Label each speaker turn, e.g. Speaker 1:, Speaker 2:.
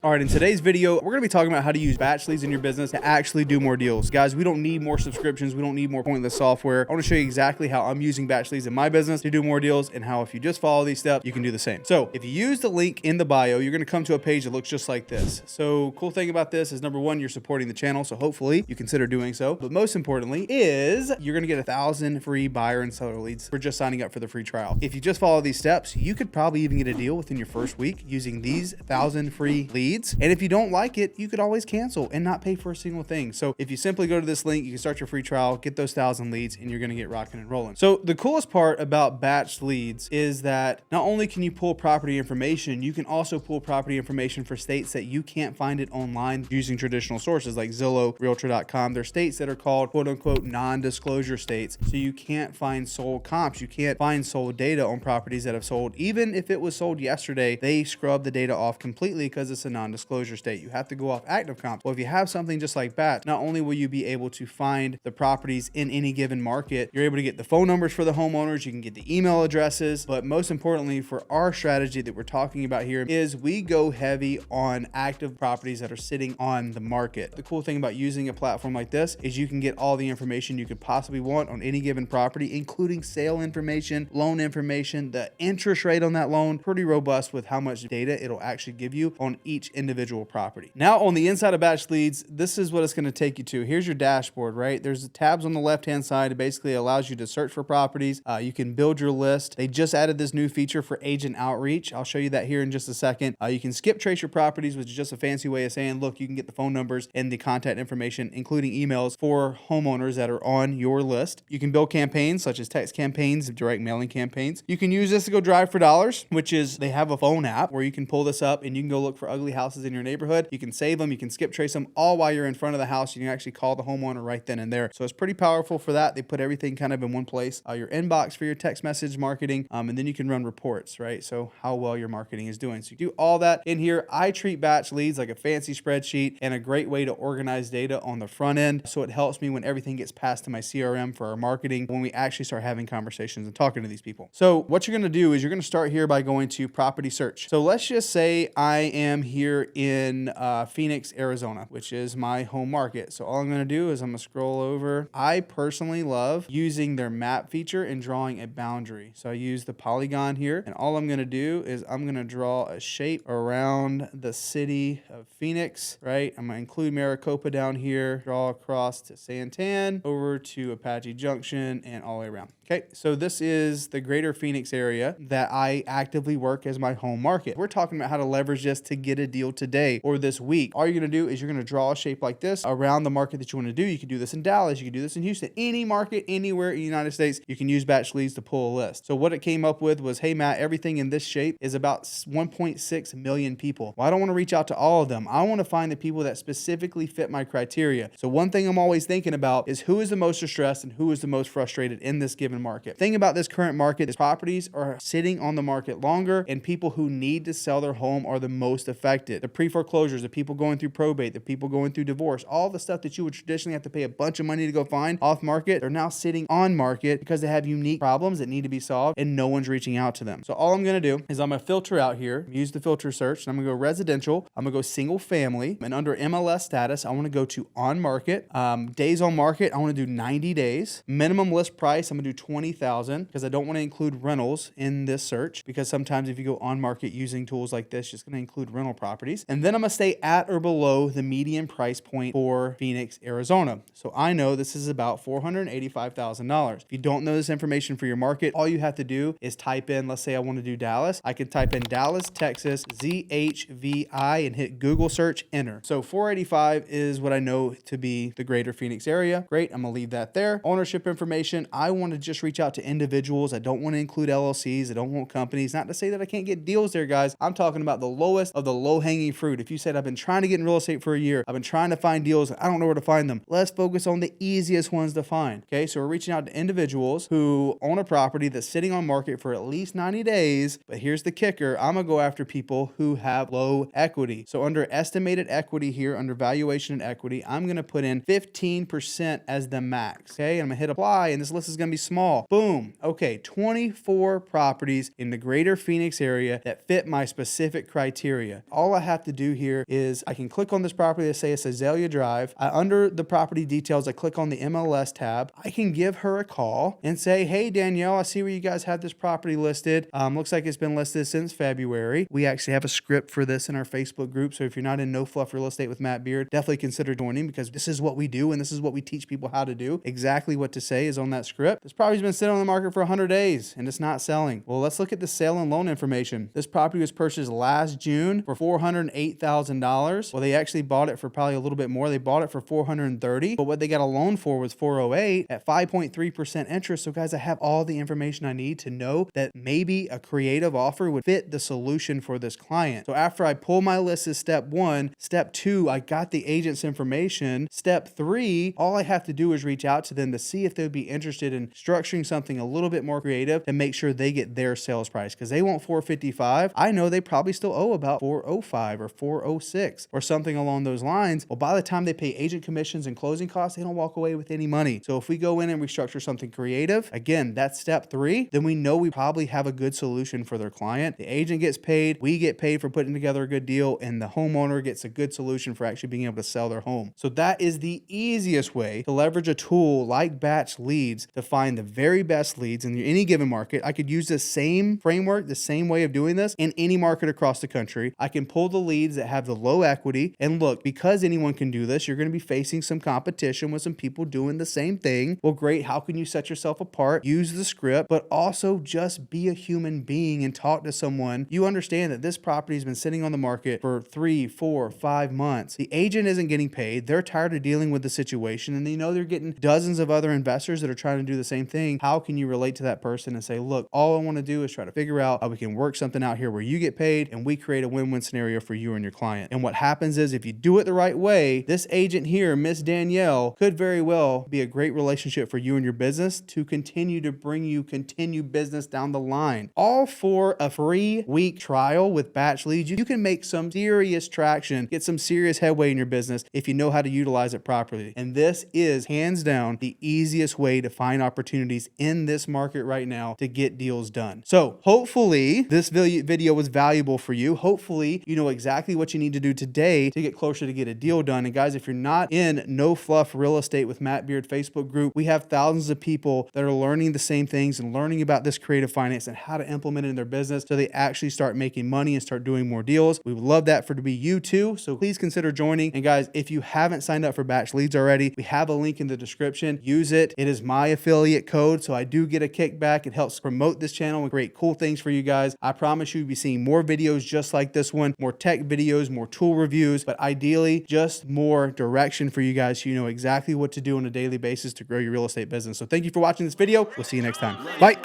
Speaker 1: All right, in today's video, we're gonna be talking about how to use BatchLeads in your business to actually do more deals. Guys, we don't need more subscriptions. We don't need more pointless software. I wanna show you exactly how I'm using BatchLeads in my business to do more deals and how if you just follow these steps, you can do the same. So if you use the link in the bio, you're gonna come to a page that looks just like this. So cool thing about this is number one, you're supporting the channel. So hopefully you consider doing so. But most importantly is you're gonna get 1,000 free buyer and seller leads for just signing up for the free trial. If you just follow these steps, you could probably even get a deal within your first week using these 1,000 free leads. And if you don't like it, you could always cancel and not pay for a single thing. So if you simply go to this link, you can start your free trial, get those 1,000 leads, and you're gonna get rocking and rolling. So the coolest part about BatchLeads is that not only can you pull property information, you can also pull property information for states that you can't find it online using traditional sources like Zillow, Realtor.com. They're states that are called quote unquote non-disclosure states. So you can't find sold comps. You can't find sold data on properties that have sold. Even if it was sold yesterday, they scrub the data off completely because it's a non-disclosure state. You have to go off active comps. Well, if you have something just like Batch, not only will you be able to find the properties in any given market, you're able to get the phone numbers for the homeowners, you can get the email addresses, but most importantly for our strategy that we're talking about here is we go heavy on active properties that are sitting on the market. The cool thing about using a platform like this is you can get all the information you could possibly want on any given property, including sale information, loan information, the interest rate on that loan, pretty robust with how much data it'll actually give you on each individual property. Now on the inside of BatchLeads, this is what it's going to take you to. Here's your dashboard, right? There's tabs on the left-hand side. It basically allows you to search for properties. You can build your list. They just added this new feature for agent outreach. I'll show you that here in just a second. You can skip trace your properties, which is just a fancy way of saying, look, you can get the phone numbers and the contact information, including emails for homeowners that are on your list. You can build campaigns such as text campaigns, direct mailing campaigns. You can use this to go drive for dollars, which is they have a phone app where you can pull this up and you can go look for ugly houses in your neighborhood. You can save them, you can skip trace them all while you're in front of the house. You can actually call the homeowner right then and there. So it's pretty powerful for that. They put everything kind of in one place. Your inbox for your text message marketing, and then you can run reports, right? So how well your marketing is doing. So you do all that in here. I treat BatchLeads like a fancy spreadsheet and a great way to organize data on the front end. So it helps me when everything gets passed to my CRM for our marketing, when we actually start having conversations and talking to these people. So what you're going to do is you're going to start here by going to property search. So let's just say I am here in Phoenix, Arizona, which is my home market. So all I'm going to do is I'm going to scroll over. I personally love using their map feature and drawing a boundary. So I use the polygon here, and all I'm going to do is I'm going to draw a shape around the city of Phoenix, right? I'm going to include Maricopa down here, draw across to Santan, over to Apache Junction, and all the way around. Okay, so this is the greater Phoenix area that I actively work as my home market. We're talking about how to leverage this to get a deal today or this week. All you're gonna do is you're gonna draw a shape like this around the market that you wanna do. You can do this in Dallas, you can do this in Houston, any market, anywhere in the United States, you can use BatchLeads to pull a list. So what it came up with was, hey Matt, everything in this shape is about 1.6 million people. Well, I don't wanna reach out to all of them. I wanna find the people that specifically fit my criteria. So one thing I'm always thinking about is who is the most distressed and who is the most frustrated in this given market. Thing about this current market is properties are sitting on the market longer and people who need to sell their home are the most affected. The pre-foreclosures, the people going through probate, the people going through divorce, all the stuff that you would traditionally have to pay a bunch of money to go find off market, they're now sitting on market because they have unique problems that need to be solved and no one's reaching out to them. So all I'm going to do is I'm going to filter out here, use the filter search, and I'm going to go residential, I'm going to go single family, and under MLS status, I want to go to on market. Days on market, I want to do 90 days. Minimum list price, I'm going to do 20,000 because I don't want to include rentals in this search because sometimes if you go on market using tools like this, it's going to include rental properties. And then I'm going to stay at or below the median price point for Phoenix, Arizona. So I know this is about $485,000. If you don't know this information for your market, all you have to do is type in, let's say I want to do Dallas. I can type in Dallas, Texas, ZHVI and hit Google search, enter. So 485 is what I know to be the greater Phoenix area. Great. I'm going to leave that there. Ownership information. I want to just reach out to individuals. I don't want to include LLCs. I don't want companies. Not to say that I can't get deals there, guys. I'm talking about the lowest of the low-hanging fruit. If you said, I've been trying to get in real estate for a year, I've been trying to find deals, I don't know where to find them. Let's focus on the easiest ones to find. Okay, so we're reaching out to individuals who own a property that's sitting on market for at least 90 days. But here's the kicker. I'm going to go after people who have low equity. So under estimated equity here, under valuation and equity, I'm going to put in 15% as the max. Okay, and I'm going to hit apply, and this list is going to be small. Boom. Okay, 24 properties in the greater Phoenix area that fit my specific criteria. All all I have to do here is I can click on this property. Let's say it's Azalea Drive. Under the property details, I click on the MLS tab. I can give her a call and say, hey, Danielle, I see where you guys have this property listed. Looks like it's been listed since February. We actually have a script for this in our Facebook group. So if you're not in No Fluff Real Estate with Matt Beard, definitely consider joining, because this is what we do and this is what we teach people how to do. Exactly what to say is on that script. This property's been sitting on the market for 100 days and it's not selling. Well, let's look at the sale and loan information. This property was purchased last June for $408,000. Well, they actually bought it for probably a little bit more. They bought it for $430,000, but what they got a loan for was $408,000 at 5.3% interest. So guys, I have all the information I need to know that maybe a creative offer would fit the solution for this client. So after I pull my list is step one. Step two, I got the agent's information. Step three, all I have to do is reach out to them to see if they'd be interested in structuring something a little bit more creative and make sure they get their sales price, because they want $455,000. I know they probably still owe about $405,000 or $406,000 or something along those lines. Well, by the time they pay agent commissions and closing costs, they don't walk away with any money. So if we go in and restructure something creative, again, that's step three, then we know we probably have a good solution for their client. The agent gets paid, we get paid for putting together a good deal, and the homeowner gets a good solution for actually being able to sell their home. So that is the easiest way to leverage a tool like BatchLeads to find the very best leads in any given market. I could use the same framework, the same way of doing this in any market across the country. I can pull the leads that have the low equity, and look, because anyone can do this, you're going to be facing some competition with some people doing the same thing. Well, great. How can you set yourself apart? Use the script, but also just be a human being and talk to someone. You understand that this property has been sitting on the market for 3, 4, 5 months. The agent isn't getting paid. They're tired of dealing with the situation, and they know they're getting dozens of other investors that are trying to do the same thing. How can you relate to that person and say, look, all I want to do is try to figure out how we can work something out here where you get paid and we create a win-win scenario for you and your client. And what happens is, if you do it the right way, this agent here, Miss Danielle, could very well be a great relationship for you and your business to continue to bring you continued business down the line. All for a free week trial with BatchLeads. You can make some serious traction, get some serious headway in your business if you know how to utilize it properly. And this is hands down the easiest way to find opportunities in this market right now to get deals done. So hopefully this video was valuable for you. Hopefully you know exactly what you need to do today to get closer to get a deal done. And guys, if you're not in No Fluff Real Estate with Matt Beard Facebook group, we have thousands of people that are learning the same things and learning about this creative finance and how to implement it in their business so they actually start making money and start doing more deals. We would love that for to be you too. So please consider joining. And guys, if you haven't signed up for BatchLeads already, we have a link in the description. Use it. It is my affiliate code, so I do get a kickback. It helps promote this channel and create cool things for you guys. I promise you'll be seeing more videos just like this one, more tech videos, more tool reviews, but ideally just more direction for you guys so you know exactly what to do on a daily basis to grow your real estate business. So thank you for watching this video. We'll see you next time. Bye.